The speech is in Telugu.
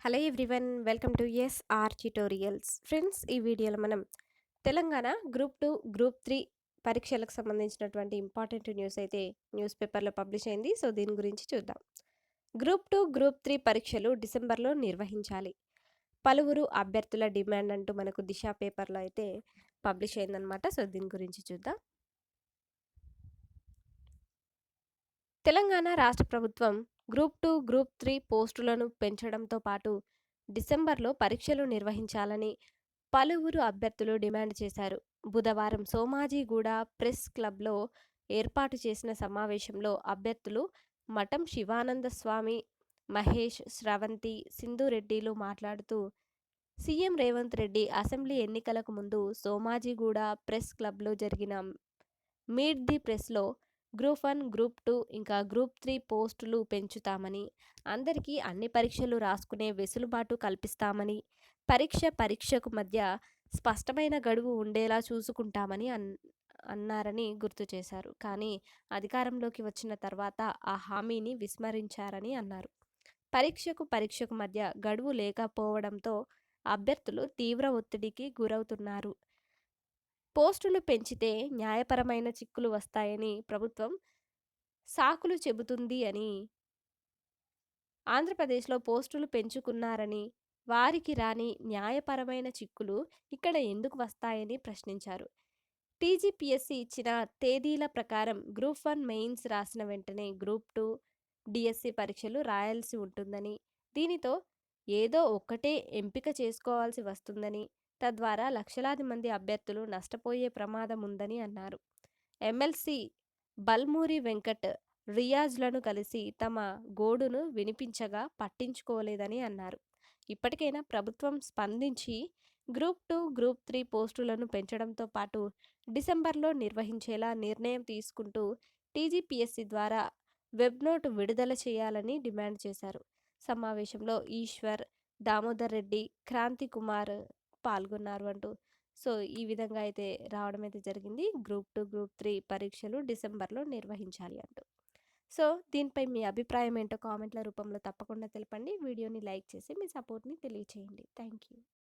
Hello everyone, welcome to SR tutorials. Friends, ఈ వీడియోలో మనం తెలంగాణ గ్రూప్ 2 గ్రూప్ 3 పరీక్షలకు సంబంధించినటువంటి ఇంపార్టెంట్ న్యూస్ అయితే న్యూస్ పేపర్లో పబ్లిష్ అయింది. సో దీని గురించి చూద్దాం. గ్రూప్ 2 గ్రూప్ 3 పరీక్షలు డిసెంబర్లో నిర్వహించాలి. పలువురు అభ్యర్థుల డిమాండ్ అంటూ మనకు దిశ పేపర్లో అయితే పబ్లిష్ అయిందనమాట. సో దీని గురించి చూద్దాం. తెలంగాణ రాష్ట్ర ప్రభుత్వం గ్రూప్ 2 గ్రూప్ 3 పోస్టులను పెంచడంతో పాటు డిసెంబర్లో పరీక్షలు నిర్వహించాలని పలువురు అభ్యర్థులు డిమాండ్ చేశారు. బుధవారం సోమాజిగూడ ప్రెస్ క్లబ్లో ఏర్పాటు చేసిన సమావేశంలో అభ్యర్థులు మఠం శివానంద స్వామి, మహేష్, స్రవంతి, సింధురెడ్డిలు మాట్లాడుతూ సీఎం రేవంత్ రెడ్డి అసెంబ్లీ ఎన్నికలకు ముందు సోమాజిగూడ ప్రెస్ క్లబ్లో జరిగిన మీట్ ది ప్రెస్లో గ్రూప్ 1, గ్రూప్ 2 ఇంకా గ్రూప్ 3 పోస్టులు పెంచుతామని, అందరికీ అన్ని పరీక్షలు రాసుకునే వెసులుబాటు కల్పిస్తామని, పరీక్షకు మధ్య స్పష్టమైన గడువు ఉండేలా చూసుకుంటామని అన్నారని గుర్తు చేశారు. కానీ అధికారంలోకి వచ్చిన తర్వాత ఆ హామీని విస్మరించారని అన్నారు. పరీక్షకు మధ్య గడువు లేకపోవడంతో అభ్యర్థులు తీవ్ర ఒత్తిడికి గురవుతున్నారు. పోస్టులు పెంచితే న్యాయపరమైన చిక్కులు వస్తాయని ప్రభుత్వం సాకులు చెబుతుంది అని, ఆంధ్రప్రదేశ్లో పోస్టులు పెంచుకున్నారని, వారికి రాని న్యాయపరమైన చిక్కులు ఇక్కడ ఎందుకు వస్తాయని ప్రశ్నించారు. టీజీపీఎస్సీ ఇచ్చిన తేదీల ప్రకారం గ్రూప్ 1 మెయిన్స్ రాసిన వెంటనే గ్రూప్ 2 డిఎస్సి పరీక్షలు రాయాల్సి ఉంటుందని, దీనితో ఏదో ఒక్కటే ఎంపిక చేసుకోవాల్సి వస్తుందని, తద్వారా లక్షలాది మంది అభ్యర్థులు నష్టపోయే ప్రమాదం ఉందని అన్నారు. ఎమ్మెల్సీ బల్మూరి వెంకట్, రియాజ్లను కలిసి తమ గోడును వినిపించగా పట్టించుకోలేదని అన్నారు. ఇప్పటికైనా ప్రభుత్వం స్పందించి గ్రూప్ 2 గ్రూప్ 3 పోస్టులను పెంచడంతో పాటు డిసెంబర్లో నిర్వహించేలా నిర్ణయం తీసుకుంటూ టీజీపీఎస్సీ ద్వారా వెబ్ నోట్ విడుదల చేయాలని డిమాండ్ చేశారు. సమావేశంలో ఈశ్వర్, దామోదర్ రెడ్డి, క్రాంతి కుమార్ పాల్గొన్నారు అంటూ సో ఈ విధంగా అయితే రావడం అయితే జరిగింది. గ్రూప్ 2 గ్రూప్ 3 పరీక్షలు డిసెంబర్లో నిర్వహించాలి అంటూ. సో దీనిపై మీ అభిప్రాయం ఏంటో కామెంట్ల రూపంలో తప్పకుండా తెలపండి. వీడియోని లైక్ చేసి మీ సపోర్ట్ని తెలియచేయండి. Thank you.